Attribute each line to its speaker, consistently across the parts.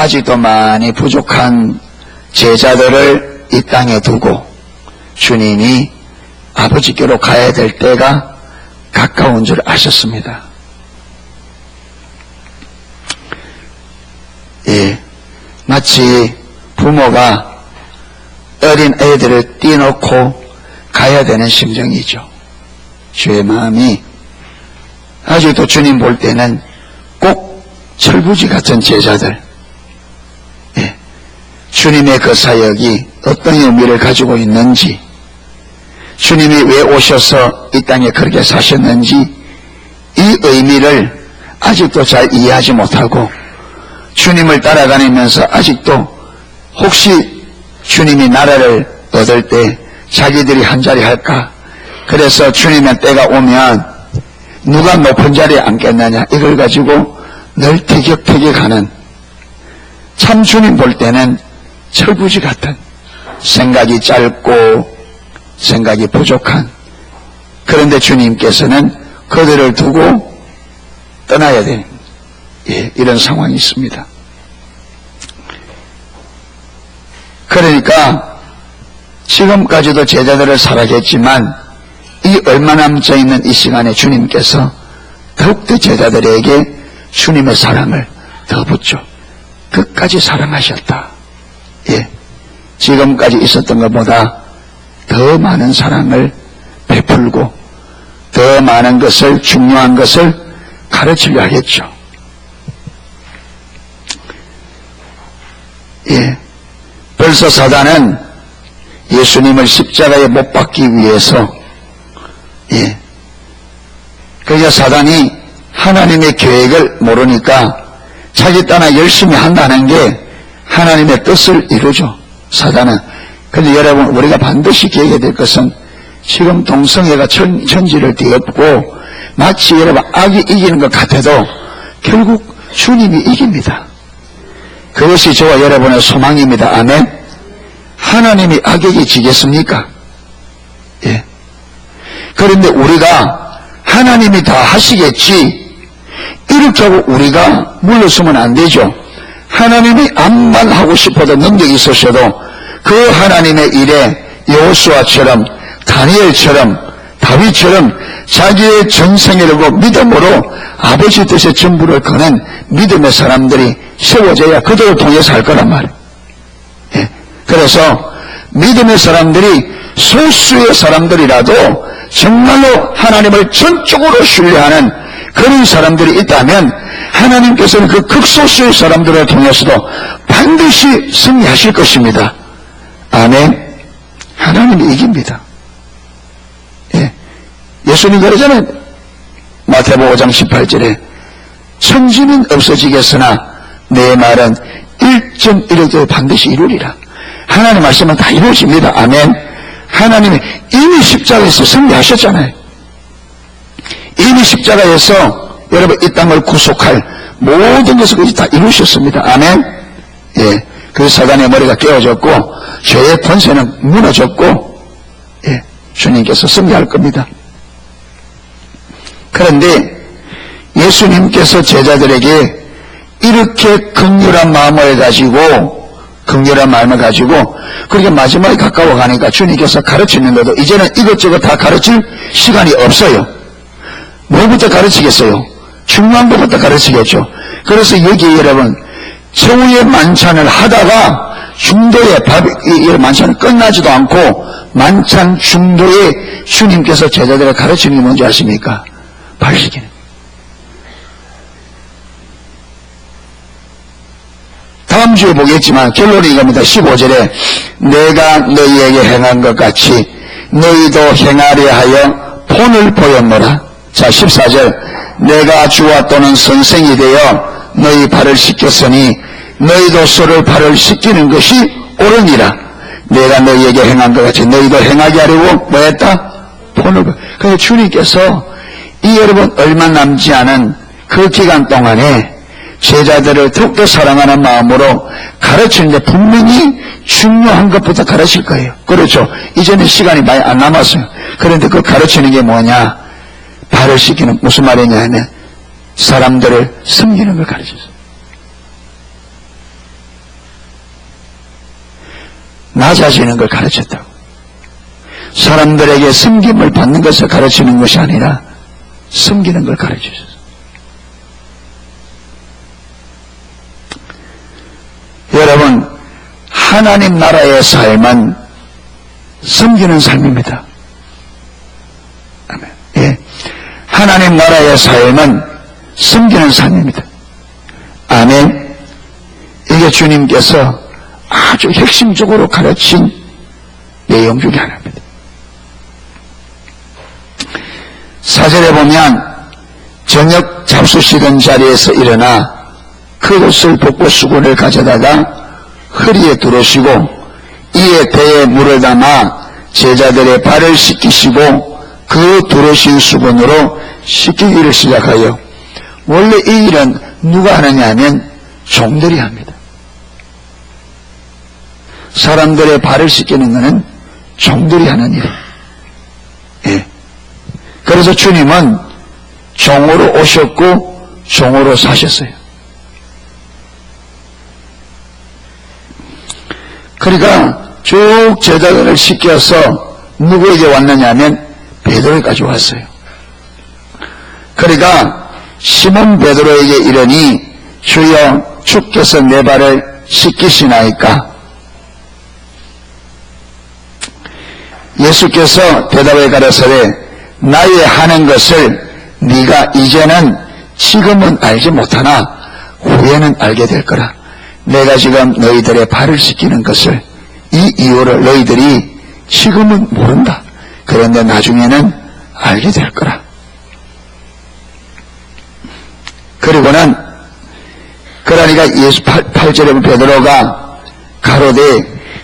Speaker 1: 아직도 많이 부족한 제자들을 이 땅에 두고 주님이 아버지께로 가야 될 때가 가까운 줄 아셨습니다. 예, 마치 부모가 어린 애들을 떼놓고 가야 되는 심정이죠. 주의 마음이 아직도 주님 볼 때는 꼭 철부지 같은 제자들, 예, 주님의 그 사역이 어떤 의미를 가지고 있는지, 주님이 왜 오셔서 이 땅에 그렇게 사셨는지 이 의미를 아직도 잘 이해하지 못하고 주님을 따라다니면서 아직도 혹시 주님이 나라를 얻을 때 자기들이 한 자리 할까, 그래서 주님의 때가 오면 누가 높은 자리에 앉겠느냐, 이걸 가지고 늘 티격태격하는, 참 주님 볼 때는 철부지 같은, 생각이 짧고 생각이 부족한, 그런데 주님께서는 그들을 두고 떠나야 되는, 예, 이런 상황이 있습니다. 그러니까 지금까지도 제자들을 사랑했지만 이 얼마 남져 있는 이 시간에 주님께서 더욱더 제자들에게 주님의 사랑을 더 붙죠. 끝까지 사랑하셨다. 예, 지금까지 있었던 것보다 더 많은 사랑을 베풀고 더 많은 것을, 중요한 것을 가르치려 하겠죠. 예, 벌써 사단은 예수님을 십자가에 못 박기 위해서, 예, 그러니까 사단이 하나님의 계획을 모르니까 자기 따라 열심히 한다는 게 하나님의 뜻을 이루죠, 사단은. 근데 여러분, 우리가 반드시 기억해야 될 것은 지금 동성애가 천지를 뒤엎고 마치 여러분 악이 이기는 것 같아도 결국 주님이 이깁니다. 그것이 저와 여러분의 소망입니다. 아멘. 하나님이 악에게 지겠습니까? 예. 그런데 우리가 하나님이 다 하시겠지 이렇게 하고 우리가 물러서면 안 되죠. 하나님이 암만 하고 싶어도 능력이 있으셔도 그 하나님의 일에 여호수아처럼, 다니엘처럼, 다윗처럼 자기의 전생을 두고 믿음으로 아버지 뜻의 전부를 거는 믿음의 사람들이 세워져야 그들을 통해서 할 거란 말이에요. 예. 그래서 믿음의 사람들이 소수의 사람들이라도 정말로 하나님을 전적으로 신뢰하는 그런 사람들이 있다면 하나님께서는 그 극소수의 사람들을 통해서도 반드시 승리하실 것입니다. 아멘. 하나님이 이깁니다. 예. 예수님 그러잖아요. 마태복음 5장 18절에 천지는 없어지겠으나 내 말은 1.1억 반드시 이루리라. 하나님 말씀은 다 이루어집니다. 아멘. 하나님이 이미 십자가에서 승리하셨잖아요. 이미 십자가에서 여러분 이 땅을 구속할 모든 것을 다 이루셨습니다. 아멘. 예. 그 사단의 머리가 깨어졌고 죄의 권세는 무너졌고, 예, 주님께서 승리할 겁니다. 그런데 예수님께서 제자들에게 이렇게 긍휼한 마음을 가지고 그렇게 마지막에 가까워 가니까 주님께서 가르치는데도 이제는 이것저것 다 가르칠 시간이 없어요. 뭐부터 가르치겠어요? 중요한 것부터 가르치겠죠. 그래서 여기 여러분 최후의 만찬을 하다가 중도에 만찬은 끝나지도 않고 만찬 중도에 주님께서 제자들을 가르치는 게 뭔지 아십니까? 발식이는. 다음 주에 보겠지만 결론이 이겁니다. 15절에 내가 너희에게 행한 것 같이 너희도 행하려 하여 본을 보였노라. 자, 14절 내가 주와 또는 선생이 되어 너희 발을 씻겼으니 너희도 서로 발을 씻기는 것이 옳으니라. 내가 너희에게 행한 것 같이 너희도 행하게 하려고 뭐했다? 본을 보였다. 그래서 주님께서 이 여러분 얼마 남지 않은 그 기간 동안에 제자들을 더욱더 사랑하는 마음으로 가르치는데 분명히 중요한 것부터 가르칠 거예요. 그렇죠. 이제는 시간이 많이 안 남았어요. 그런데 그 가르치는 게 뭐냐? 발을 씻기는 무슨 말이냐 하면 사람들을 섬기는 걸 가르쳤어요. 낮아지는 걸 가르쳤다고. 사람들에게 섬김을 받는 것을 가르치는 것이 아니라 섬기는 걸 가르치셨어요. 여러분, 하나님 나라의 삶은 섬기는 삶입니다. 아멘. 예. 하나님 나라의 삶은 섬기는 삶입니다. 아멘. 이게 주님께서 아주 핵심적으로 가르친 내용 중에 하나입니다. 4절에 보면 저녁 잡수시던 자리에서 일어나 그 옷을 벗고 수건을 가져다가 허리에 두르시고 이에 배에 물을 담아 제자들의 발을 씻기시고 그 두르신 수건으로 씻기기를 시작하여, 원래 이 일은 누가 하느냐 하면 종들이 합니다. 사람들의 발을 씻기는 것은 종들이 하는 일이에요. 예. 그래서 주님은 종으로 오셨고 종으로 사셨어요. 그러니까 쭉 제자들을 씻겨서 누구에게 왔느냐 하면 베드로에게까지 왔어요. 그러니까 시몬 베드로에게 이르니 주여 주께서 내 발을 씻기시나이까? 예수께서 대답해 가라사대 나의 하는 것을 네가 이제는 지금은 알지 못하나 후에는 알게 될 거라. 내가 지금 너희들의 발을 씻기는 것을, 이 이유를 너희들이 지금은 모른다. 그런데 나중에는 알게 될 거라. 그리고는 그러니까 예수 8절에 베드로가 가로되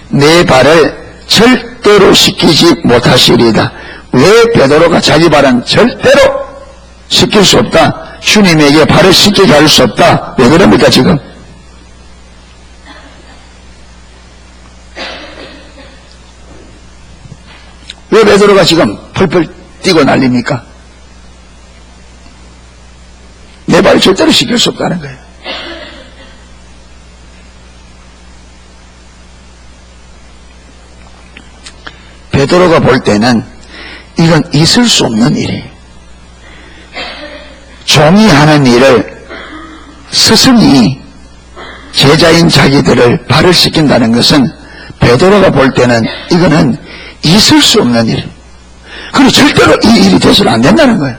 Speaker 1: 내 발을 절대로 씻기지 못하시리이다. 왜 베드로가 자기 발은 절대로 씻길 수 없다, 주님에게 발을 씻기게 할 수 없다, 왜 그럽니까 지금? 왜 베드로가 지금 펄펄 뛰고 난립니까? 내 발을 절대로 씻길 수 없다는 거예요. 베드로가 볼 때는 이건 있을 수 없는 일이에요. 종이 하는 일을 스승이 제자인 자기들을 발을 씻긴다는 것은 베드로가 볼 때는 이거는 있을 수 없는 일, 그리고 절대로 이 일이 돼서는 안 된다는 거예요.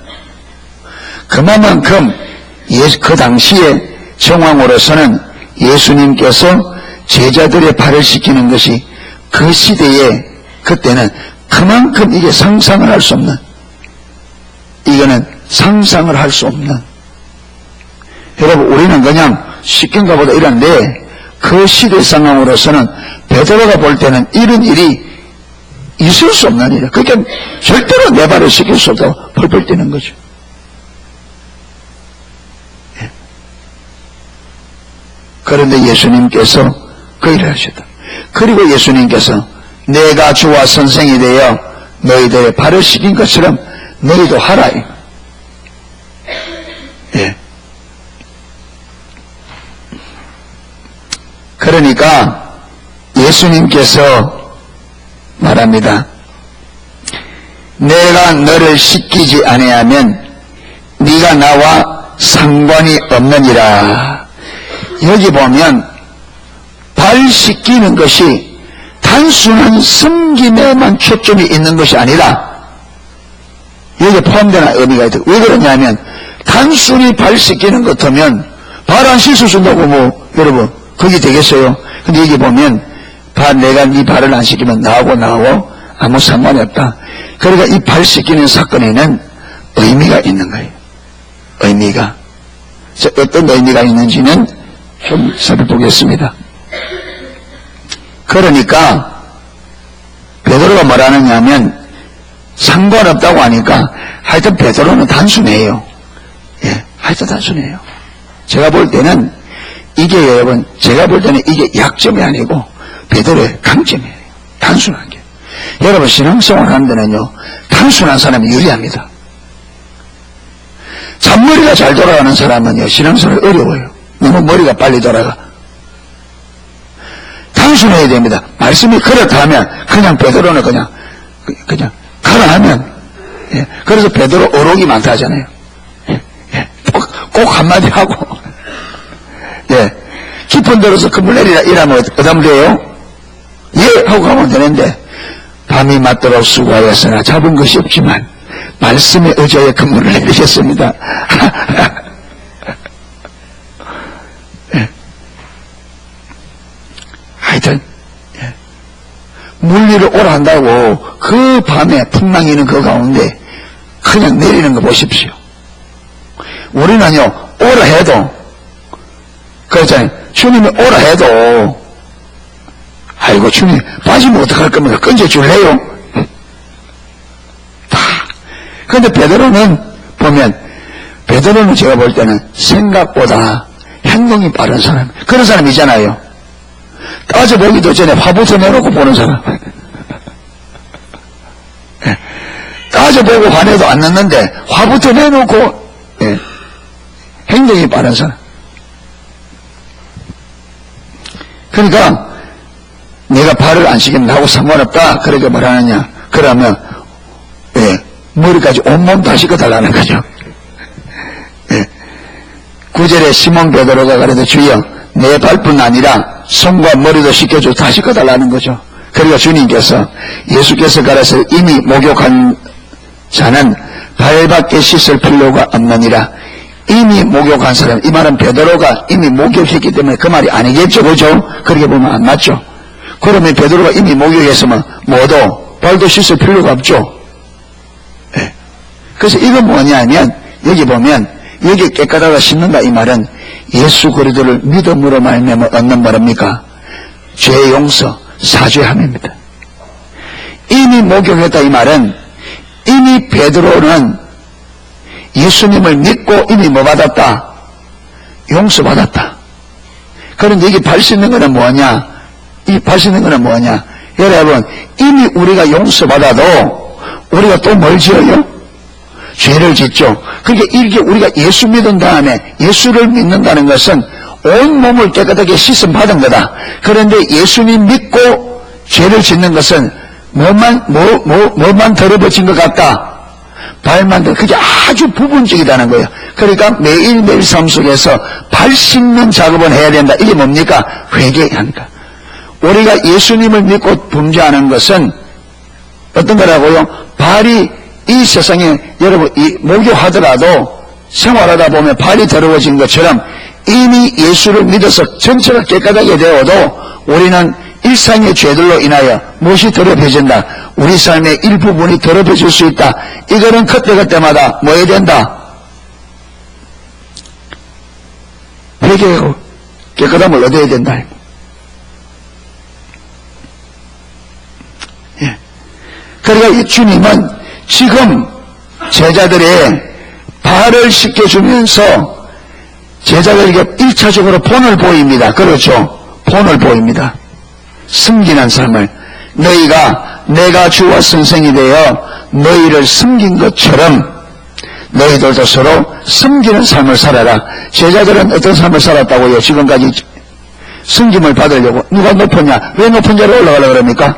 Speaker 1: 그만큼 그 당시에 정황으로서는 예수님께서 제자들의 발을 씻기는 것이 그 시대에, 그때는 그만큼 이게 상상을 할 수 없는, 이거는 상상을 할 수 없는, 여러분 우리는 그냥 씻긴가 보다 이런데 그 시대 상황으로서는 베드로가 볼 때는 이런 일이 있을 수 없는 일이야. 그러니까 절대로 내 발을 씻길 수 없다고 펄펄 뛰는 거죠. 예. 그런데 예수님께서 그 일을 하셨다. 그리고 예수님께서 내가 주와 선생이 되어 너희들의 발을 씻긴 것처럼 너희도 하라. 예. 그러니까 예수님께서 말합니다. 내가 너를 씻기지 아니하면 네가 나와 상관이 없느니라. 여기 보면 발 씻기는 것이 단순한 섬김에만 초점이 있는 것이 아니라 여기에 포함되는 의미가 있다. 왜 그러냐면 단순히 발 씻기는 것 같으면 발 안 씻어준다고 뭐 여러분 그게 되겠어요? 근데 여기 보면 내가 네 발을 안 씻기면 나하고 아무 상관이 없다. 그러니까 이 발 씻기는 사건에는 의미가 있는 거예요. 의미가. 어떤 의미가 있는지는 좀 살펴보겠습니다. 그러니까 베드로가 뭐라느냐 하면 상관없다고 하니까 하여튼 베드로는 단순해요. 예, 하여튼 단순해요. 제가 볼 때는 이게 여러분, 제가 볼 때는 이게 약점이 아니고 베드로의 강점이에요. 단순한 게. 여러분 신앙생활 하는 데는요 단순한 사람이 유리합니다. 잔머리가 잘 돌아가는 사람은요 신앙생활이 어려워요. 너무 머리가 빨리 돌아가. 단순해야 됩니다. 말씀이 그렇다 하면 그냥 베드로는 그냥 가라 하면, 예. 그래서 베드로 어록이 많다 하잖아요. 예. 꼭 한마디 하고, 예. 깊은 데로서 그물 내리라 이러면 어담 돼요? 예! 하고 가면 되는데, 밤이 맞도록 수고하였으나 잡은 것이 없지만 말씀에 의지하여 그물을 내리셨습니다. 예. 하여튼 예. 물 위로 오라 한다고 그 밤에 풍랑이는 그 가운데 그냥 내리는 거 보십시오. 우리는요 오라 해도 그렇잖아요. 주님이 오라 해도 아이고 주님 빠지면 어떡할 겁니까? 건져줄래요? 다. 그런데 베드로는 보면 베드로는 제가 볼 때는 생각보다 행동이 빠른 사람, 그런 사람 있잖아요. 따져보기도 전에 화부터 내놓고 보는 사람. 예. 따져보고 화내도 안 났는데 화부터 내놓고 예. 행동이 빠른 사람. 그러니까 내가 발을 안 씻기면 나하고 상관없다 그렇게 말하느냐 그러면 예, 머리까지 온몸 다 씻어달라는 거죠. 예. 9절에 시몬 베드로가 그래도 주여 내 발뿐 아니라 손과 머리도 씻겨줘 다 씻어달라는 거죠. 그리고 주님께서 예수께서 가라서 이미 목욕한 자는 발밖에 씻을 필요가 없느니라. 이미 목욕한 사람, 이 말은 베드로가 이미 목욕했기 때문에 그 말이 아니겠죠, 그죠? 그렇게 보면 안 맞죠. 그러면 베드로가 이미 목욕했으면 뭐도 발도 씻을 필요가 없죠. 네. 그래서 이건 뭐냐면 여기 보면 여기 깨끗하다 씻는다 이 말은 예수 그리스도를 믿음으로 말미암아 얻는 말입니까? 죄 용서, 사죄함입니다. 이미 목욕했다 이 말은 이미 베드로는 예수님을 믿고 이미 뭐 받았다? 용서받았다. 그런데 여기 발 씻는 거는 뭐냐? 이 발 씻는 거는 뭐냐? 여러분, 이미 우리가 용서받아도 우리가 또 뭘 지어요? 죄를 짓죠. 그러니까 이렇게 우리가 예수 믿은 다음에 예수를 믿는다는 것은 온 몸을 깨끗하게 씻음 받은 거다. 그런데 예수님 믿고 죄를 짓는 것은 뭐만 더러워진 것 같다? 발만 더, 그게 아주 부분적이다는 거예요. 그러니까 매일매일 삶 속에서 발 씻는 작업은 해야 된다. 이게 뭡니까? 회개합니다. 우리가 예수님을 믿고 범죄하는 것은 어떤 거라고요? 발이 이 세상에 여러분 목욕하더라도 생활하다 보면 발이 더러워진 것처럼 이미 예수를 믿어서 전체가 깨끗하게 되어도 우리는 일상의 죄들로 인하여 무엇이 더럽혀진다? 우리 삶의 일부분이 더럽혀질 수 있다. 이거는 그때그때마다 뭐 해야 된다? 회개하고 깨끗함을 얻어야 된다. 예. 그러니까 이 주님은 지금 제자들의 발을 씻겨주면서 제자들에게 1차적으로 본을 보입니다. 그렇죠? 본을 보입니다. 섬기는 삶을 내가 주와 선생이 되어 너희를 섬긴 것처럼 너희들도 서로 섬기는 삶을 살아라. 제자들은 어떤 삶을 살았다고요? 지금까지 섬김을 받으려고 누가 높으냐? 왜 높은 자로 올라가려고 그럽니까?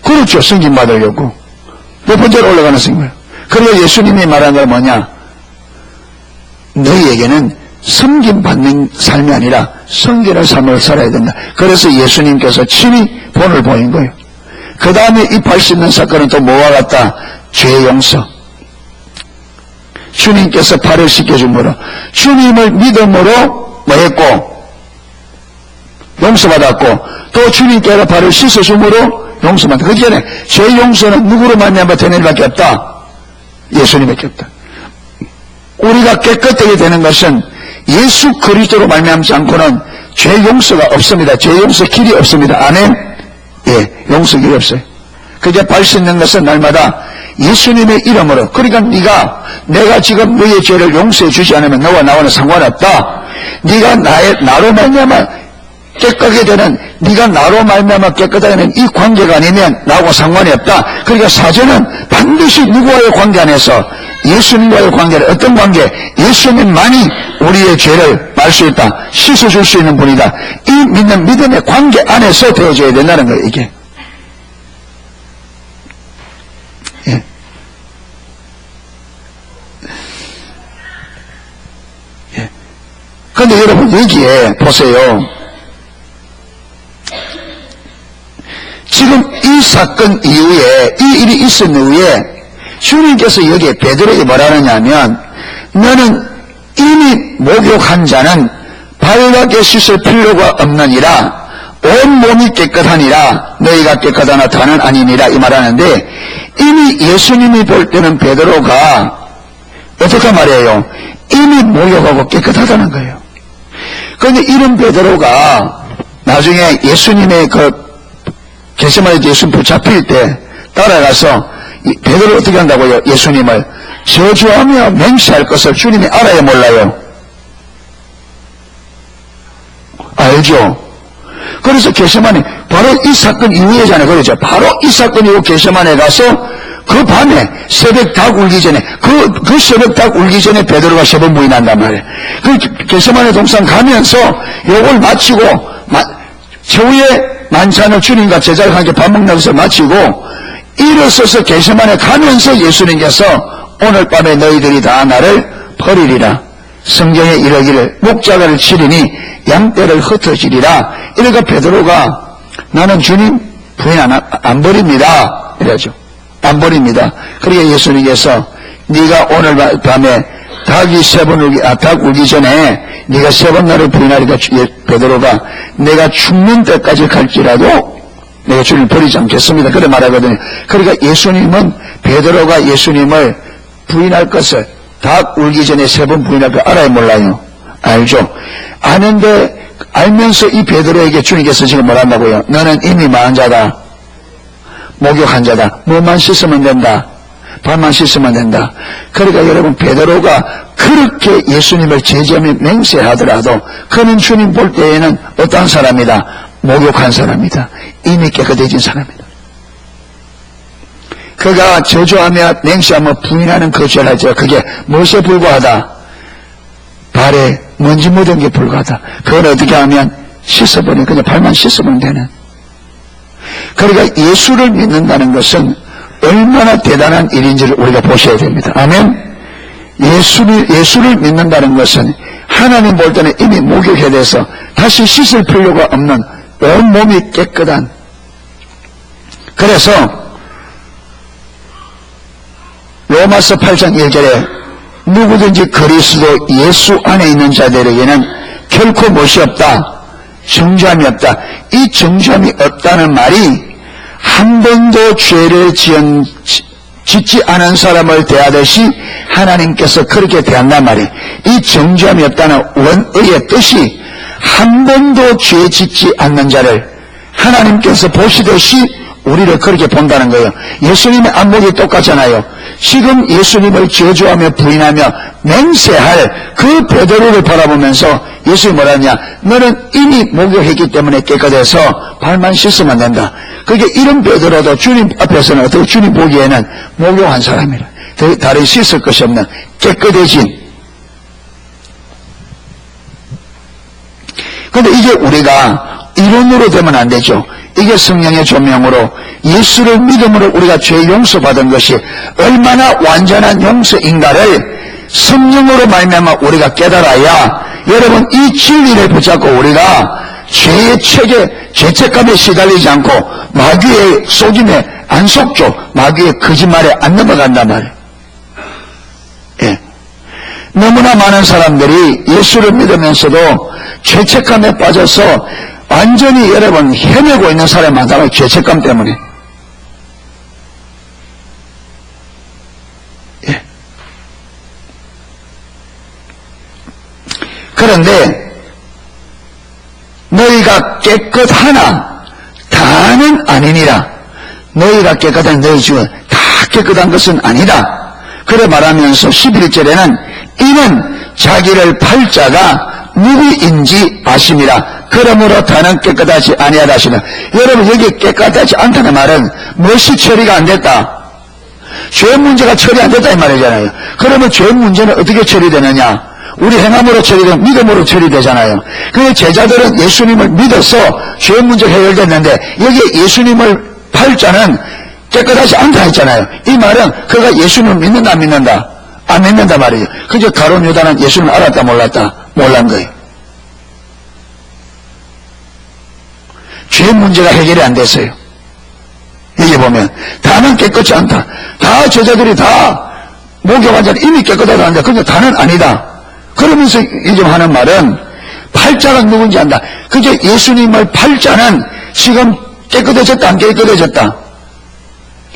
Speaker 1: 그렇죠. 섬김 받으려고 높은 자로 올라가는 섬김을. 그리고 예수님이 말한 건 뭐냐? 너희에게는 섬김받는 삶이 아니라 섬기는 삶을 살아야 된다. 그래서 예수님께서 친히 본을 보인 거예요. 그 다음에 이 발 씻는 사건은 또 뭐와 같다? 죄 용서. 주님께서 발을 씻겨줌으로 주님을 믿음으로 뭐 했고? 용서받았고 또 주님께서 발을 씻어줌으로 용서받았다. 그 전에 죄 용서는 누구로 말미암아 되는 일밖에 없다? 예수님밖에 없다. 우리가 깨끗하게 되는 것은 예수 그리스도로 말미암지 않고는 죄 용서가 없습니다. 죄 용서 길이 없습니다. 아멘? 예, 용서 길이 없어요. 그게 발 씻는 것은 날마다 예수님의 이름으로. 그러니까 내가 지금 너의 죄를 용서해 주지 않으면 너와 나와는 상관없다. 네가 나로 말미암아 깨끗하게 되는 네가 나로 말미암아 깨끗하게 되는 이 관계가 아니면 나하고 상관이 없다. 그러니까 사제는 반드시 누구와의 관계 안에서 예수님과의 관계를 어떤 관계? 예수님만이 우리의 죄를 말 수 있다. 씻어줄 수 있는 분이다. 이 믿는 믿음의 관계 안에서 되어져야 된다는 거예요. 이게. 예. 예. 그런데 여러분 여기에 보세요. 지금 이 사건 이후에 이 일이 있은 후에 주님께서 여기에 베드로에게 뭐라 하느냐면 너는 이미 목욕한 자는 발갛게 씻을 필요가 없느니라 온 몸이 깨끗하니라 너희가 깨끗하나 다는 아니니라 이 말하는데 이미 예수님이 볼 때는 베드로가 어떻게 말해요? 이미 목욕하고 깨끗하다는 거예요. 그런데 이런 베드로가 나중에 예수님의 겟세마네 예수님 붙잡힐 때 따라가서 베드로 어떻게 한다고요? 예수님을 저주하며 맹세할 것을 주님이 알아야 몰라요? 알죠? 그래서 겟세마네 바로 이 사건 이후에잖아요. 그렇죠? 바로 이 사건 이후 겟세마네 가서 그 밤에 새벽 닭 울기 전에 그 새벽 닭 울기 전에 베드로가 3번 부인한단 말이에요. 그 겟세마네 동산 가면서 요걸 마치고 최후의 만찬을 주님과 제자와 함께 밥 먹는 것을 마치고 일어서서 겟세마네 가면서 예수님께서 오늘 밤에 너희들이 다 나를 버리리라. 성경에 이르기를 목자가를 치리니 양떼를 흩어지리라. 이러니까 베드로가 나는 주님 부인 안 버립니다. 이러죠. 안 버립니다. 그러니까 예수님께서 네가 오늘 밤에 닭 울기 전에 네가 3번 나를 부인하리까 베드로가 내가 죽는 때까지 갈지라도 내가 주님을 버리지 않겠습니다. 그래 말하거든요. 그러니까 예수님은 베드로가 예수님을 부인할 것을 닭 울기 전에 3번 부인할 걸 알아요 몰라요? 알죠? 아는데 알면서 이 베드로에게 주님께서 지금 뭐라 한다고요? 너는 이미 망한 자다. 목욕한 자다. 몸만 씻으면 된다. 발만 씻으면 된다. 그러니까 여러분 베드로가 그렇게 예수님을 제자며 맹세하더라도 그는 주님 볼 때에는 어떤 사람이다? 목욕한 사람이다. 이미 깨끗해진 사람이다. 그가 저주하며 맹세하며 부인하는 그 죄를 하죠. 그게 무엇에 불과하다? 발에 먼지 묻은 게 불과하다. 그걸 어떻게 하면 씻어버리면 그냥 발만 씻으면 되는. 그러니까 예수를 믿는다는 것은 얼마나 대단한 일인지를 우리가 보셔야 됩니다. 아멘. 예수를 믿는다는 것은 하나님 볼 때는 이미 목욕에 대해서 다시 씻을 필요가 없는 온 몸이 깨끗한. 그래서 로마서 8장 1절에 누구든지 그리스도 예수 안에 있는 자들에게는 결코 무엇이 없다? 정죄함이 없다. 이 정죄함이 없다는 말이 한 번도 죄를 짓지 않은 사람을 대하듯이 하나님께서 그렇게 대한단 말이에요. 이 정죄함이 없다는 원의의 뜻이 한 번도 죄 짓지 않는 자를 하나님께서 보시듯이 우리를 그렇게 본다는 거예요. 예수님의 안목이 똑같잖아요. 지금 예수님을 저주하며 부인하며 맹세할 그 베드로를 바라보면서 예수님이 뭐라 하냐? 너는 이미 목욕했기 때문에 깨끗해서 발만 씻으면 된다. 그러니까 이런 베드로도 주님 앞에서는 어떻게 주님 보기에는 목욕한 사람이라. 다른 씻을 것이 없는 깨끗해진. 그런데 이게 우리가 이론으로 되면 안 되죠. 이게 성령의 조명으로 예수를 믿음으로 우리가 죄 용서받은 것이 얼마나 완전한 용서인가를 성령으로 말미암아 우리가 깨달아야 여러분 이 진리를 붙잡고 우리가 죄의 책에 죄책감에 시달리지 않고 마귀의 속임에 안 속죠. 마귀의 거짓말에 안 넘어간단 말이에요. 예. 너무나 많은 사람들이 예수를 믿으면서도 죄책감에 빠져서 완전히 여러분 헤매고 있는 사람이 많다고요. 죄책감 때문에. 예. 그런데 너희가 깨끗하나 다는 아니니라. 너희가 깨끗한 너희 중에 다 깨끗한 것은 아니다. 그래 말하면서 11절에는 이는 자기를 팔 자가 누구인지 아심이라. 그러므로 다는 깨끗하지 아니하다 하시는. 여러분, 여기 깨끗하지 않다는 말은 무엇이 처리가 안 됐다? 죄 문제가 처리 안 됐다 이 말이잖아요. 그러면 죄 문제는 어떻게 처리되느냐? 우리 행함으로 처리되면 믿음으로 처리되잖아요. 그래서 제자들은 예수님을 믿어서 죄 문제가 해결됐는데 여기 예수님을 팔자는 깨끗하지 않다 했잖아요. 이 말은 그가 예수님을 믿는다 안 믿는다? 안 믿는다 말이에요. 그저 가룟 유다는 예수님을 알았다 몰랐다? 몰란 거예요. 죄 문제가 해결이 안 됐어요. 여기 보면 다는 깨끗지 않다. 다 제자들이 다 목욕한 자는 이미 깨끗하다 한다. 근데 다는 아니다. 그러면서 요즘 하는 말은 팔자가 누군지 안다. 그저 예수님을 팔자는 지금 깨끗해졌다 안 깨끗해졌다?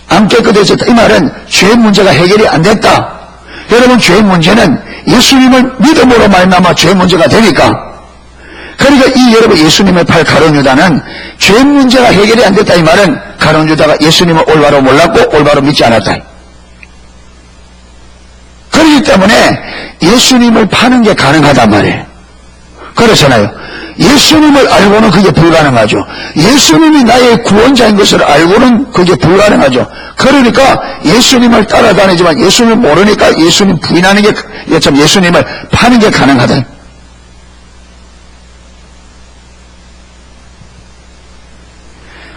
Speaker 1: 안 깨끗해졌다. 이 말은 죄 문제가 해결이 안 됐다. 여러분, 죄 문제는 예수님을 믿음으로 말미암아 죄 문제가 되니까. 그러니까 이 여러분 예수님을 팔 가룟 유다는 죄 문제가 해결이 안 됐다 이 말은 가룟 유다가 예수님을 올바로 몰랐고 올바로 믿지 않았다. 그렇기 때문에 예수님을 파는 게 가능하단 말이에요. 그렇잖아요. 예수님을 알고는 그게 불가능하죠. 예수님이 나의 구원자인 것을 알고는 그게 불가능하죠. 그러니까 예수님을 따라다니지만 예수님을 모르니까 예수님 부인하는 게 참 예수님을 파는 게 가능하다.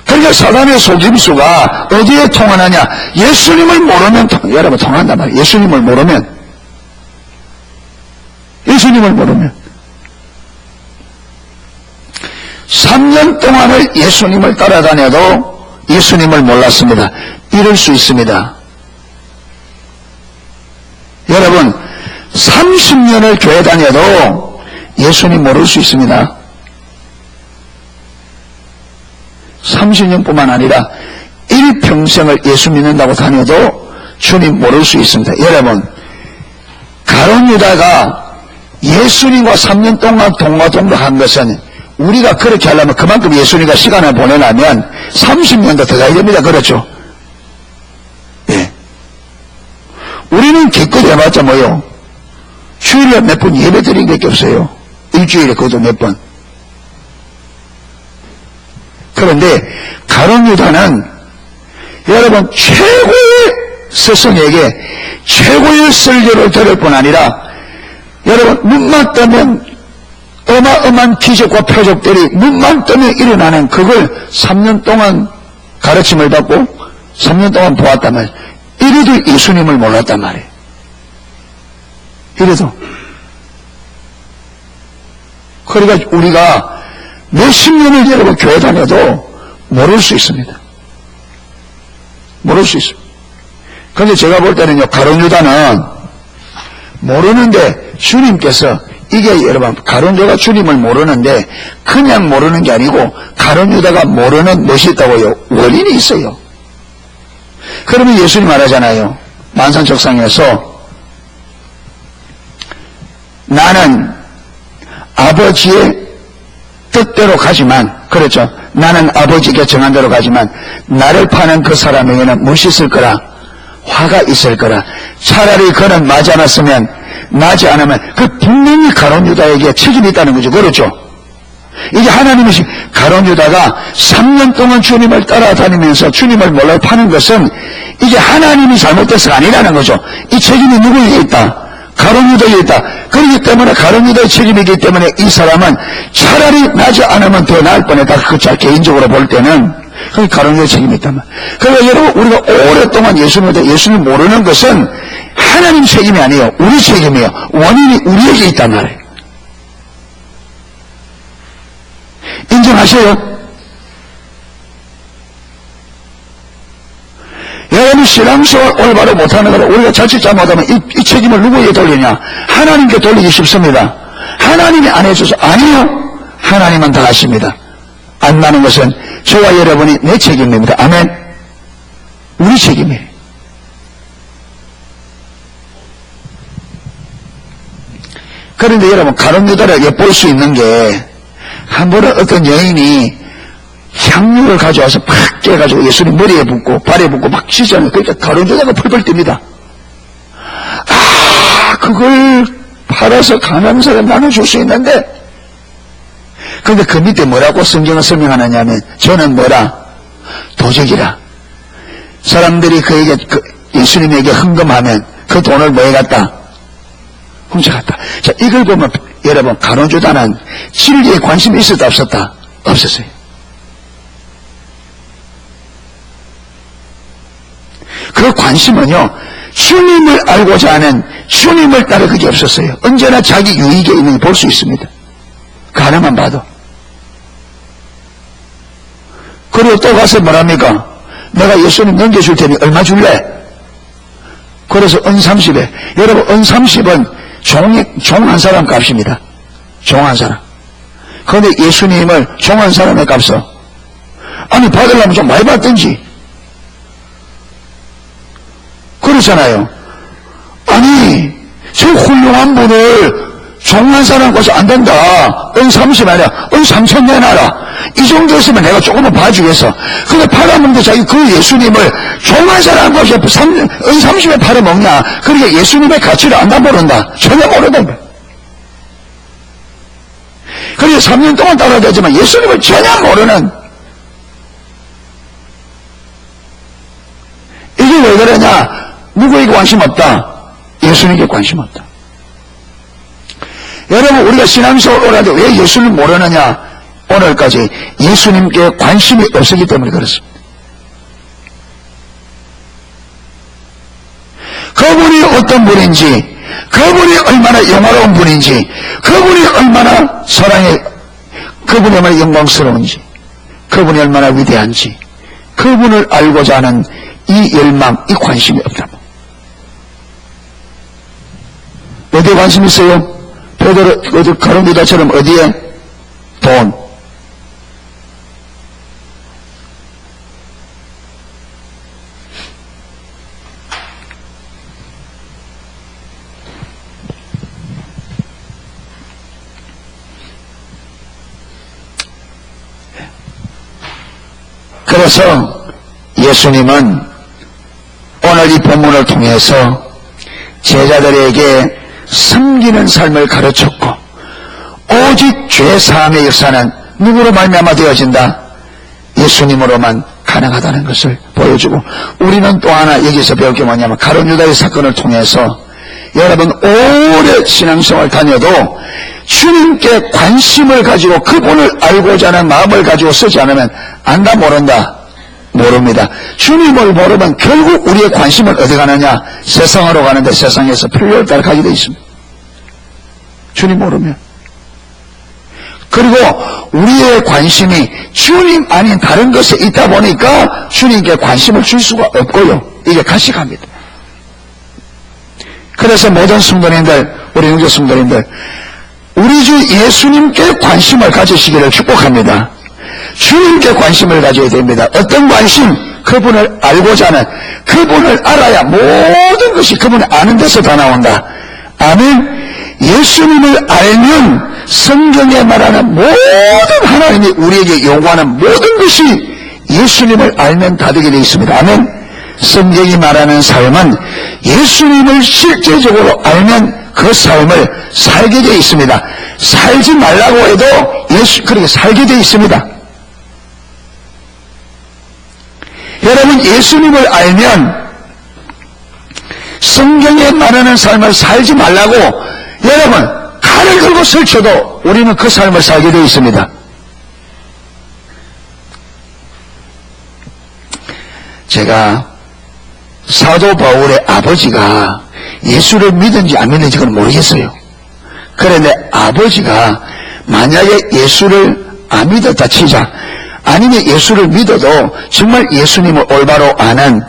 Speaker 1: 그러니까 사단의 속임수가 어디에 통하느냐? 예수님을 모르면 여러분 통한단 말이에요. 예수님을 모르면 3년 동안을 예수님을 따라다녀도 예수님을 몰랐습니다. 이럴 수 있습니다. 여러분 30년을 교회 다녀도 예수님 모를 수 있습니다. 30년뿐만 아니라 일평생을 예수 믿는다고 다녀도 주님 모를 수 있습니다. 여러분, 가룟 유다가 예수님과 3년 동안 동거동거한 것은 우리가 그렇게 하려면 그만큼 예수님과 시간을 보내려면 30년도 더 가야 됩니다. 그렇죠? 예. 우리는 기껏 해봤자 뭐요? 주일에 몇 번 예배 드린 게 없어요. 일주일에 그것도 몇 번. 그런데 가룟 유다는 여러분 최고의 스승에게 최고의 설교를 들을 뿐 아니라 여러분 눈만 뜨면 어마어마한 기적과 표적들이 눈만 뜨면 일어나는 그걸 3년 동안 가르침을 받고 3년 동안 보았단 말이에요. 이래도 예수님을 몰랐단 말이에요. 이래도. 그러니까 우리가 몇십 년을 여러분 교회 다녀도 모를 수 있습니다. 모를 수 있습니다. 그런데 제가 볼 때는요, 가룟 유다는 모르는데 주님께서 이게 여러분 가룟 유다가 주님을 모르는데 그냥 모르는 게 아니고 가룟 유다가 모르는 것이 있다고요. 원인이 있어요. 그러면 예수님 말하잖아요. 만상적상에서 나는 아버지의 뜻대로 가지만, 그렇죠. 나는 아버지께 정한 대로 가지만 나를 파는 그 사람에게는 무엇이 있을 거라? 화가 있을 거라. 차라리 그는 나지 않으면 그 분명히 가룟 유다에게 책임이 있다는 거죠. 그렇죠. 이게 하나님이 가룟 유다가 3년 동안 주님을 따라다니면서 주님을 몰라 파는 것은 이게 하나님이 잘못돼서가 아니라는 거죠. 이 책임이 누구에게 있다? 가룟 유다에 있다. 그렇기 때문에 가룟 유다의 책임이기 때문에 이 사람은 차라리 나지 않으면 더 나을 뻔했다. 그 개인적으로 볼 때는 그게 가룟 유다의 책임이 있단 말이에요. 그러니까 여러분 우리가 오랫동안 예수님 모르는 것은 하나님 책임이 아니에요. 우리 책임이에요. 원인이 우리에게 있단 말이에요. 인정하세요? 여러분 신앙생활 올바로 못하는 거를 우리가 자칫 잘못하면 이 책임을 누구에게 돌리냐? 하나님께 돌리기 쉽습니다. 하나님이 안 해줘서 아니요. 하나님은 다 아십니다. 안 나는 것은 저와 여러분이 내 책임입니다. 아멘. 우리 책임이에요. 그런데 여러분 가룟 유다를 엿볼 수 있는 게 한 번은 어떤 여인이 향유를 가져와서 팍 깨가지고 예수님 머리에 붓고 발에 붓고 막 씻잖아요. 그러니까 가룟 유다가 펄펄 뜹니다. 그걸 팔아서 가난한 사람 나눠줄 수 있는데 근데 그 밑에 뭐라고 성경을 설명하느냐면 저는 뭐라? 도적이라. 사람들이 예수님에게 헌금하면 그 돈을 뭐해 갔다? 훔쳐갔다. 자, 이걸 보면 여러분, 가론유다는 진리에 관심이 있었다 없었다? 없었어요. 그 관심은요, 주님을 알고자 하는, 주님을 따를 그게 없었어요. 언제나 자기 유익에 있는 게 볼 수 있습니다. 그 하나만 봐도. 그리고 또 가서 뭐랍니까? 내가 예수님 넘겨줄 테니 얼마 줄래? 그래서 은 30에. 여러분, 은 30은 종 한 사람 값입니다. 종 한 사람. 그런데 예수님을 종 한 사람의 값을, 아니, 받으려면 좀 많이 받든지. 그렇잖아요. 아니, 저 훌륭한 분을 종 한 사람 가서 안 된다. 은 30 아니야. 은 3천 내놔라. 이 정도였으면 내가 조금은 봐주겠어. 근데 팔아먹는데 자기 그 예수님을 종 한 사람 가서 은 30에 팔아먹냐. 그러니까 예수님의 가치를 안다 모른다. 전혀 모른다. 그래서 3년 동안 따라다녔지만 예수님을 전혀 모르는. 이게 왜 그러냐. 누구에게 관심 없다? 예수님께 관심 없다. 여러분, 우리가 신앙생활을 하는데 왜 예수님을 모르느냐? 오늘까지 예수님께 관심이 없었기 때문에 그렇습니다. 그분이 어떤 분인지, 그분이 얼마나 영화로운 분인지, 그분이 얼마나 사랑에, 그분이 얼마나 영광스러운지, 그분이 얼마나 위대한지, 그분을 알고자 하는 이 열망, 이 관심이 없다. 어디에 관심 있어요? 베드로, 가론유다처럼 어디에? 돈. 그래서 예수님은 오늘 이 본문을 통해서 제자들에게 섬기는 삶을 가르쳤고, 오직 죄사함의 역사는 누구로 말미암아 되어진다? 예수님으로만 가능하다는 것을 보여주고, 우리는 또 하나 여기서 배울 게 뭐냐면 가론유다의 사건을 통해서 여러분 오래 신앙생활 다녀도 주님께 관심을 가지고 그분을 알고자 하는 마음을 가지고 쓰지 않으면 안다 모른다? 모릅니다. 주님을 모르면 결국 우리의 관심을 어디 가느냐? 세상으로 가는데 세상에서 필요를 따라 가게 돼 있습니다. 주님 모르면. 그리고 우리의 관심이 주님 아닌 다른 것에 있다 보니까 주님께 관심을 줄 수가 없고요. 이게 가시갑니다. 그래서 모든 성도님들, 우리 영적 성도님들, 우리 주 예수님께 관심을 가지시기를 축복합니다. 주님께 관심을 가져야 됩니다. 어떤 관심? 그분을 알고자 하는, 그분을 알아야 모든 것이 그분을 아는 데서 다 나온다. 아멘. 예수님을 알면 성경에 말하는 모든 하나님이 우리에게 요구하는 모든 것이 예수님을 알면 다 되게 되어 있습니다. 아멘. 성경이 말하는 삶은 예수님을 실제적으로 알면 그 삶을 살게 되어 있습니다. 살지 말라고 해도 그렇게 살게 되어 있습니다. 여러분, 예수님을 알면 성경에 말하는 삶을 살지 말라고 여러분 칼을 들고 설쳐도 우리는 그 삶을 살게 되어 있습니다. 제가 사도 바울의 아버지가 예수를 믿은지 안 믿는지 그건 모르겠어요. 그런데 아버지가 만약에 예수를 안 믿었다 치자, 아니면 예수를 믿어도 정말 예수님을 올바로 아는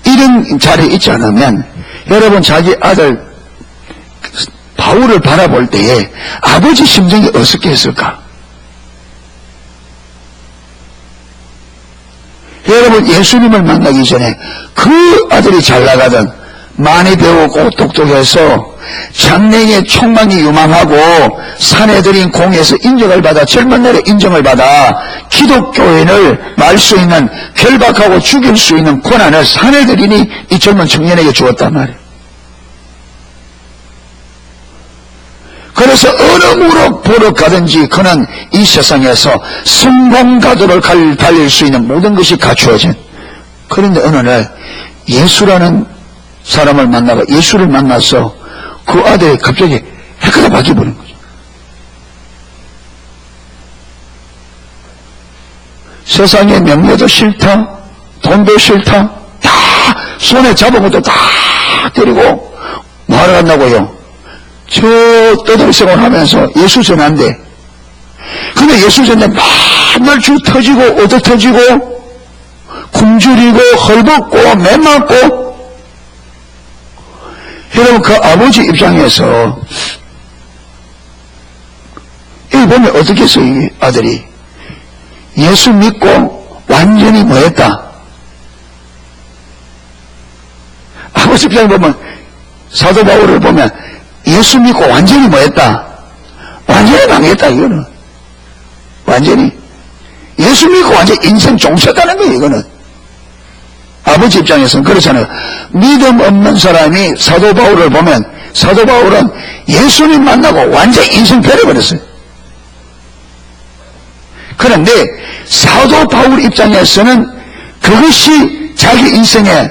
Speaker 1: 이런 자리에 있지 않으면 여러분 자기 아들 바울을 바라볼 때에 아버지 심정이 어떻게 했을까? 여러분 예수님을 만나기 전에 그 아들이 잘 나가던, 많이 배우고 똑똑해서 장래에 촉망이 유망하고 사내들인 공에서 인정을 받아, 젊은 날에 인정을 받아 기독교인을 말 수 있는, 결박하고 죽일 수 있는 권한을 사내들인이 이 젊은 청년에게 주었단 말이에요. 그래서 어느 무릎 보러 가든지 그는 이 세상에서 성공가도를 달릴 수 있는 모든 것이 갖추어진. 그런데 어느 날 예수라는 사람을 만나고 예수를 만나서 그 아들이 갑자기 해가 바뀌어버린 거죠. 세상의 명예도 싫다, 돈도 싫다, 다 손에 잡은 것도 다 때리고 뭐하러 간다고요? 저 떠들썩을 하면서 예수 전한대. 근데 예수 전에 맨날 줄 터지고 얻어 터지고 굶주리고 헐벗고 매맞고. 여러분, 그 아버지 입장에서 여기 보면 어떻게 했어요? 이 아들이 예수 믿고 완전히 뭐했다? 아버지 입장에 보면, 사도 바울을 보면 예수 믿고 완전히 뭐했다? 완전히 망했다. 이거는 완전히 예수 믿고 완전히 인생 종쳤다는 거예요. 이거는 아버지 입장에서는 그렇잖아요. 믿음 없는 사람이 사도 바울을 보면 사도 바울은 예수님 만나고 완전히 인생 버려버렸어요. 그런데 사도 바울 입장에서는 그것이 자기 인생의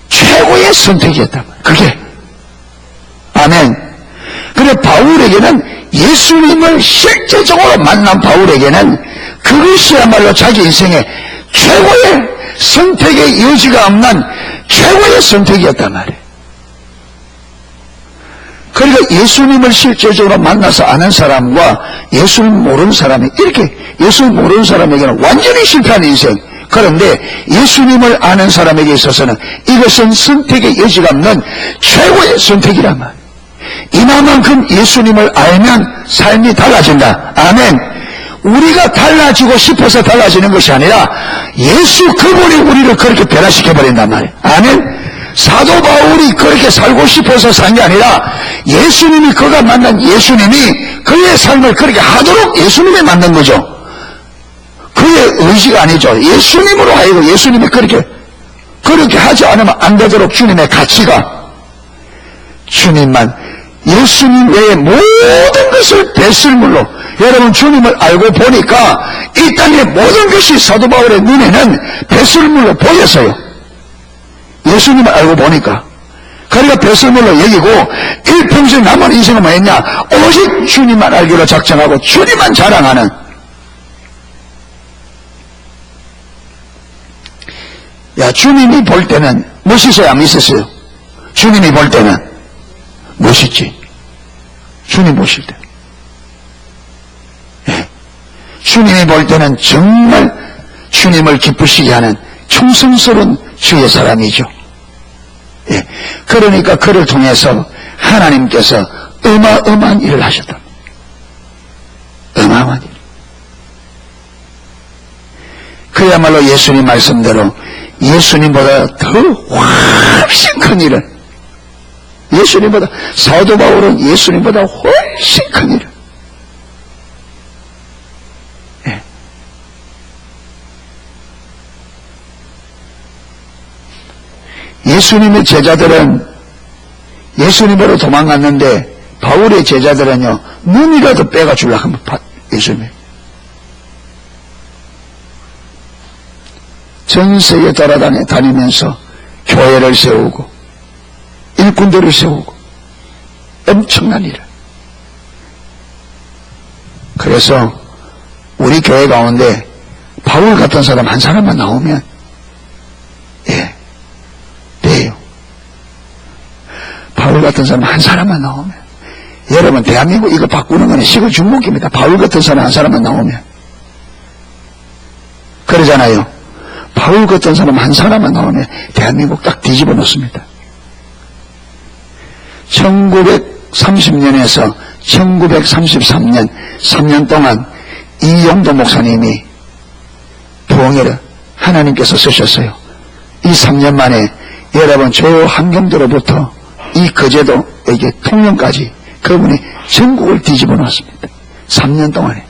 Speaker 1: 최고의 선택이었다. 그게 아멘. 그래 바울에게는 예수님을 실제적으로 만난 바울에게는 그것이야말로 자기 인생의 최고의 선택의 여지가 없는 최고의 선택이었단 말이에요. 그러니까 예수님을 실제적으로 만나서 아는 사람과 예수님 모르는 사람이 이렇게 예수님 모르는 사람에게는 완전히 실패한 인생. 그런데 예수님을 아는 사람에게 있어서는 이것은 선택의 여지가 없는 최고의 선택이란 말이에요. 이만큼 예수님을 알면 삶이 달라진다. 아멘. 우리가 달라지고 싶어서 달라지는 것이 아니라 예수 그분이 우리를 그렇게 변화시켜버린단 말이에요. 아멘. 사도 바울이 그렇게 살고 싶어서 산 게 아니라 예수님이 그가 만난 예수님이 그의 삶을 그렇게 하도록 예수님이 만든 거죠. 그의 의지가 아니죠. 예수님으로 하여금 예수님이 그렇게 하지 않으면 안 되도록 주님의 가치가 주님만 예수님 외에 모든 것을 배설물로 여러분 주님을 알고 보니까 이 땅의 모든 것이 사도 바울의 눈에는 배설물로 보였어요. 예수님을 알고 보니까. 그러니까 배설물로 여기고 일평생 남은 인생은 뭐였냐? 오직 주님만 알기로 작정하고 주님만 자랑하는. 야, 주님이 볼 때는 멋있어요? 안 멋있어요? 주님이 볼 때는 멋있지. 주님 보실 때. 예. 주님이 볼 때는 정말 주님을 기쁘시게 하는 충성스러운 주의 사람이죠. 예. 그러니까 그를 통해서 하나님께서 어마어마한 일을 하셨다. 어마어마한 일. 그야말로 예수님 말씀대로 예수님보다 더 훨씬 큰 일을 예수님보다 사도 바울은 예수님보다 훨씬 큰 일을 예. 예수님의 제자들은 예수님으로 도망갔는데 바울의 제자들은요 눈이라도 빼가 주려고 하면 예수님 전 세계 돌아다니면서 교회를 세우고 일꾼들을 세우고 엄청난 일을. 그래서 우리 교회 가운데 바울 같은 사람 한 사람만 나오면 예 돼요. 바울 같은 사람 한 사람만 나오면 여러분 대한민국 이거 바꾸는 건 시골 중목입니다. 바울 같은 사람 한 사람만 나오면 그러잖아요. 바울 같은 사람 한 사람만 나오면 대한민국 딱 뒤집어 놓습니다. 1930년에서 1933년 3년 동안 이용도 목사님이 부흥회를 하나님께서 쓰셨어요. 이 3년 만에 여러분 저 한경도로부터 이 거제도 이게 통영까지 그분이 전국을 뒤집어 놨습니다. 3년 동안에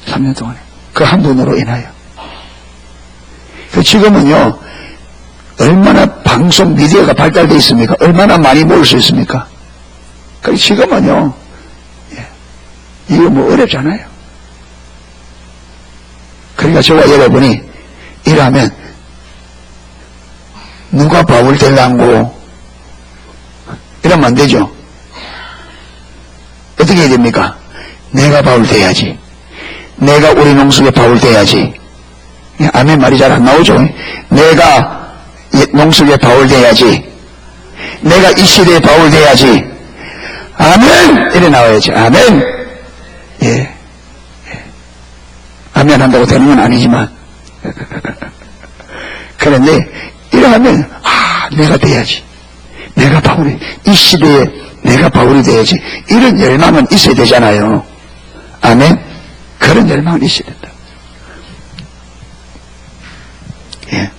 Speaker 1: 3년 동안에 그 한 분으로 인하여 지금은요 얼마나 방송 미디어가 발달되어 있습니까? 얼마나 많이 모을 수 있습니까? 그러니까 지금은요, 이거 뭐 어렵잖아요. 그러니까 저와 여러분이 이러면 누가 바울 되려고 이러면 안 되죠. 어떻게 해야 됩니까? 내가 바울 돼야지. 내가 우리 농숙의 바울 돼야지. 아멘 말이 잘 안 나오죠. 내가 농숙의 바울 돼야지. 내가 이 시대의 바울 돼야지. 아멘! 이래 나와야지. 아멘! 예. 아멘 한다고 되는 건 아니지만. 그런데 이러면 내가 돼야지. 내가 바울이, 이 시대에 내가 바울이 돼야지. 이런 열망은 있어야 되잖아요. 아멘? 그런 열망은 있어야 된다. 예.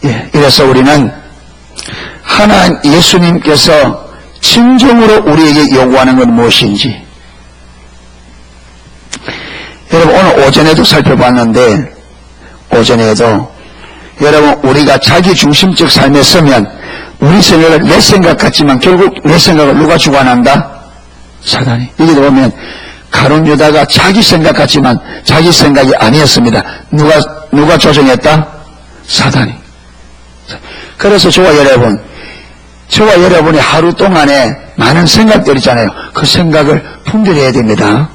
Speaker 1: 예. 이래서 우리는 하나님 예수님께서 진정으로 우리에게 요구하는 건 무엇인지 여러분 오늘 오전에도 살펴봤는데 오전에도 여러분 우리가 자기 중심적 삶에 서면 우리 생각을 내 생각 같지만 결국 내 생각을 누가 주관한다? 사단이. 여기도 보면 가룟 유다가 자기 생각 같지만 자기 생각이 아니었습니다. 누가 조정했다? 사단이. 그래서 저와 여러분이 하루 동안에 많은 생각들 있잖아요. 그 생각을 분별해야 됩니다.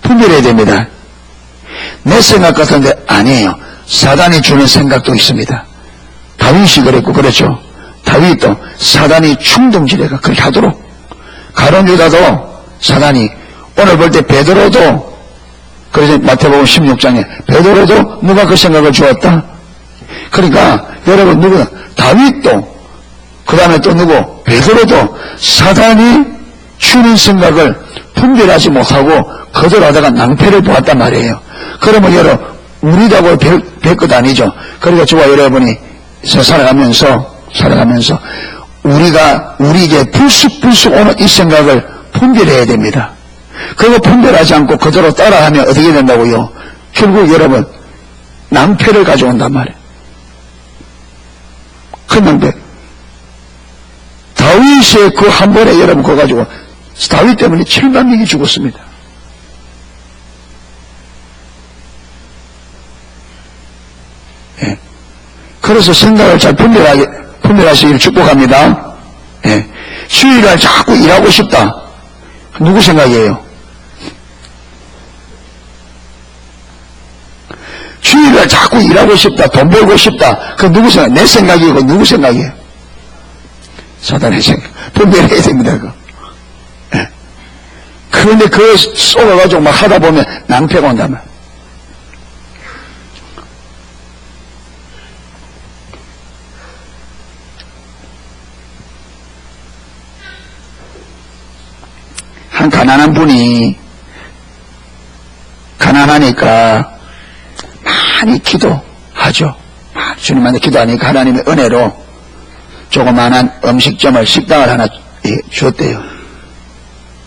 Speaker 1: 분별해야 됩니다. 내 생각 같은데 아니에요. 사단이 주는 생각도 있습니다. 다윗이 그랬고 그렇죠. 다윗도 사단이 충동지레가 그렇게 하도록 가룟 유다도 사단이 오늘 볼 때 베드로도 그래서 마태복음 16장에 베드로도 누가 그 생각을 주었다? 그러니까 여러분 누구 다윗도 그 다음에 또 누구 베드로도 사단이 주는 생각을 분별하지 못하고 거절하다가 낭패를 보았단 말이에요. 그러면 여러분 우리라고 별 것 아니죠. 그러니까 저와 여러분이 살아가면서 우리에게 불쑥 오는 이 생각을 분별해야 됩니다. 그거 분별하지 않고 그대로 따라하면 어떻게 된다고요? 결국 여러분 낭패를 가져온단 말이에요. 그런데 다윗의 그 한 번에 여러분 그거 가지고 다윗 때문에 7만 명이 죽었습니다. 예. 그래서 생각을 잘 분별하시기를 축복합니다. 예. 주일날 자꾸 일하고 싶다. 누구 생각이에요? 주일날 자꾸 일하고 싶다. 돈 벌고 싶다. 그 누구 생각? 내 생각이고 누구 생각이에요? 사단의 생각. 분별해야 됩니다. 그거. 예. 그런데 그거 쏘아가지고 막 하다 보면 낭패가 온단 말이에요. 한 가난한 분이 가난하니까 많이 기도하죠. 주님한테 기도하니까 하나님의 은혜로 조그마한 음식점을 식당을 하나 줬대요.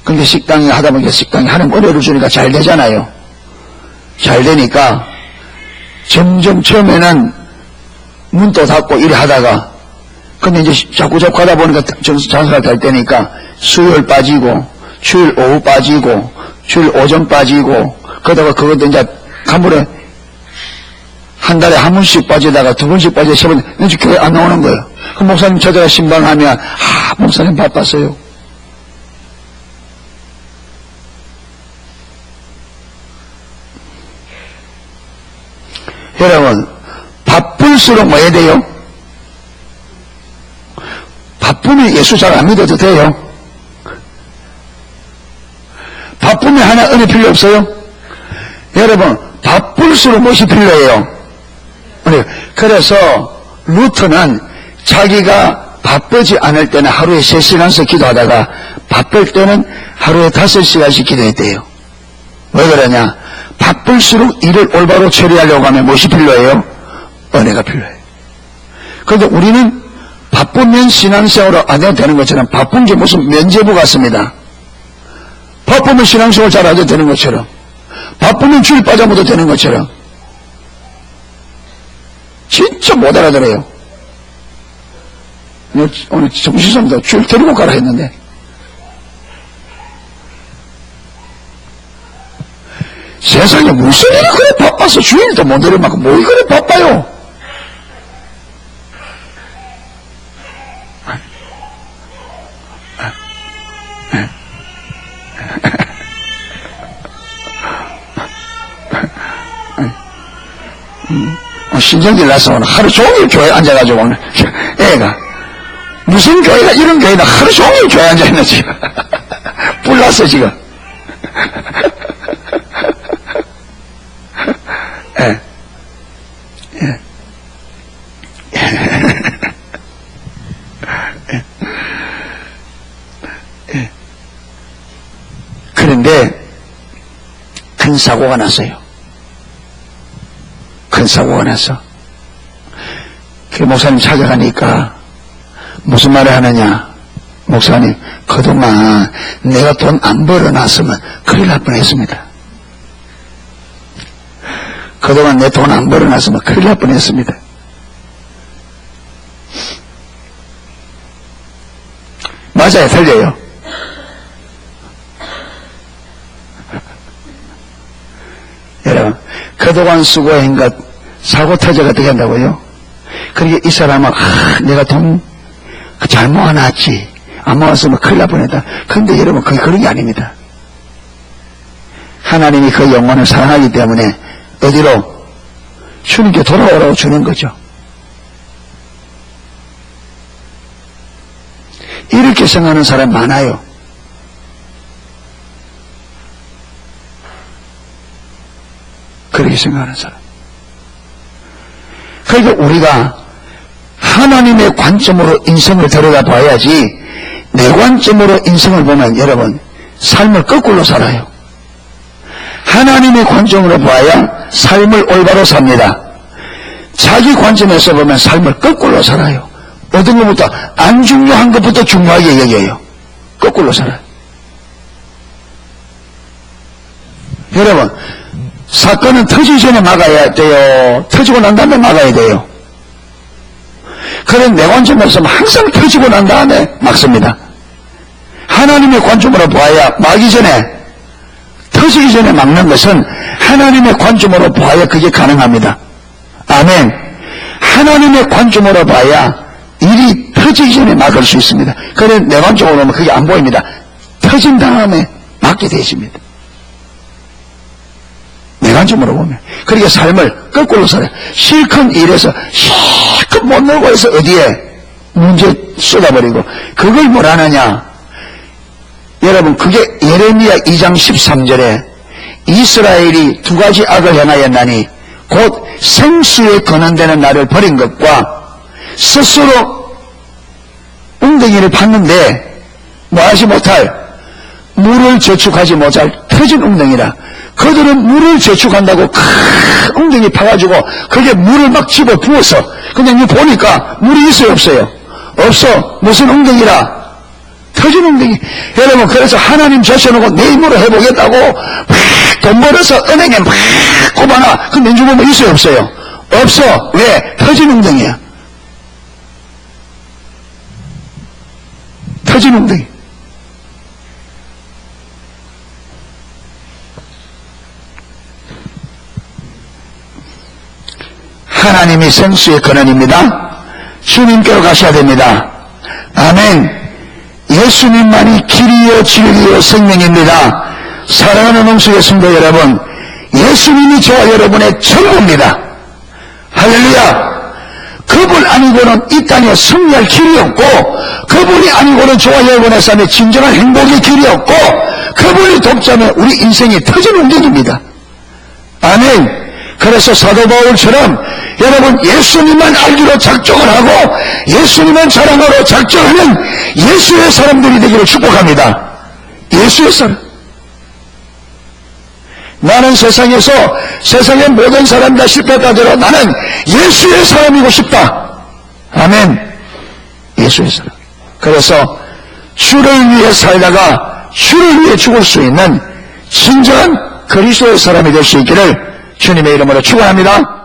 Speaker 1: 근데 식당이 하다 보니까 식당이 하나님 은혜를 주니까 잘 되잖아요. 잘 되니까 점점 처음에는 문도 닫고 이래 하다가 근데 이제 자꾸 하다 보니까 장사가 될 때니까 수요일 빠지고 주일 오후 빠지고 주일 오전 빠지고 그러다가 그것도 이제 간물에 한 달에 한 번씩 빠지다가 두 번씩 빠지다 세 번 이제 교회 안 나오는 거예요. 그 목사님 찾아가 신방하면 목사님 바빴어요. 여러분 바쁠수록 뭐 해야 돼요? 바쁘면 예수 잘 안 믿어도 돼요. 바쁘면 하나 은혜 필요 없어요? 여러분 바쁠수록 무엇이 필요해요? 그래서 루터는 자기가 바쁘지 않을 때는 하루에 3시간씩 기도하다가 바쁠 때는 하루에 5시간씩 기도했대요. 왜 그러냐? 바쁠수록 일을 올바로 처리하려고 하면 무엇이 필요해요? 은혜가 필요해요. 그런데 우리는 바쁘면 신앙생활을 안 해도 되는 것처럼 바쁜 게 무슨 면제부 같습니다. 바쁘면 신앙생활 잘 안 해도 되는 것처럼, 바쁘면 주일 빠져도 되는 것처럼. 진짜 못 알아들어요. 오늘 정신성도 주일 데리고 가라 했는데, 세상에 무슨 일이 그래 바빠서 주일도 못 내려만큼 뭐 그래 바빠요. 신경질 나서 오늘 하루 종일 교회 앉아가지고 오늘 애가 무슨 교회가 이런 교회다 하루 종일 교회 앉아있나 지금 뿔났어 지금. 예. 예. 예. 그런데 큰 사고가 났어요. 큰 사고가 났어. 그 목사님 찾아가니까 무슨 말을 하느냐. 목사님, 그동안 내가 돈 안 벌어놨으면 큰일 날 뻔했습니다. 그동안 내 돈 안 벌어놨으면 큰일 날 뻔했습니다. 맞아요, 틀려요. 여러분, 그동안 수고한 것 사고 터져가 어떻게 한다고요? 그러게 이 사람은 내가 돈 잘 모아놨지, 안 모았으면 큰일 날 뻔했다. 그런데 여러분, 그게 그런 게 아닙니다. 하나님이 그 영혼을 사랑하기 때문에 어디로? 주님께 돌아오라고 주는 거죠. 이렇게 생각하는 사람 많아요. 그렇게 생각하는 사람. 그러니까 우리가 하나님의 관점으로 인생을 들여다봐야지, 내 관점으로 인생을 보면 여러분 삶을 거꾸로 살아요. 하나님의 관점으로 봐야 삶을 올바로 삽니다. 자기 관점에서 보면 삶을 거꾸로 살아요. 어떤 것부터 안 중요한 것부터 중요하게 여겨요. 거꾸로 살아요. 여러분, 사건은 터지기 전에 막아야 돼요? 터지고 난 다음에 막아야 돼요? 그런 내 관점에서 항상 터지고 난 다음에 막습니다. 하나님의 관점으로 봐야 막기 전에, 터지기 전에 막는 것은 하나님의 관점으로 봐야 그게 가능합니다. 아멘. 하나님의 관점으로 봐야 일이 터지기 전에 막을 수 있습니다. 그런데 내 관점으로 보면 그게 안 보입니다. 터진 다음에 막게 되십니다. 내 관점으로 보면. 그러니까 삶을 거꾸로 살아요. 실컷 일해서 실컷 못 놀고 해서 어디에 문제 쏟아버리고, 그걸 뭘 하느냐. 여러분, 그게 예레미야 2장 13절에 이스라엘이 두 가지 악을 행하였나니 곧 생수에 거는되는 나를 버린 것과 스스로 웅덩이를 팠는데 뭐하지 못할, 물을 저축하지 못할 터진 웅덩이라. 그들은 물을 저축한다고 큰 웅덩이 파가지고 그게 물을 막 집어 부어서, 근데 이 보니까 물이 있어요, 없어요? 없어. 무슨 웅덩이라? 터진 웅덩이. 여러분, 그래서 하나님 저셔놓고 내 힘으로 해보겠다고 막 돈 벌어서 은행에 막 꼽아놔. 근데 주 보면 있어요, 없어요? 없어. 왜? 터진 웅덩이야. 터진 웅덩이. 하나님이 생수의 근원입니다. 주님께로 가셔야 됩니다. 아멘. 예수님만이 길이요 진리요 생명입니다. 사랑하는 홍수의 성도 여러분, 예수님이 저와 여러분의 전부입니다. 할렐루야. 그분 아니고는 이 땅에 승리할 길이 없고, 그분이 아니고는 저와 여러분의 삶에 진정한 행복의 길이 없고, 그분이 돕자면 우리 인생이 터진 웅덩이입니다. 아멘. 그래서 사도 바울처럼 여러분, 예수님만 알기로 작정을 하고 예수님만 자랑하러 작정하는 예수의 사람들이 되기를 축복합니다. 예수의 사람. 나는 세상에서 세상의 모든 사람 다 실패했다더라도 나는 예수의 사람이고 싶다. 아멘. 예수의 사랑. 그래서 주를 위해 살다가 주를 위해 죽을 수 있는 진정한 그리스도의 사람이 될 수 있기를 주님의 이름으로 축원합니다.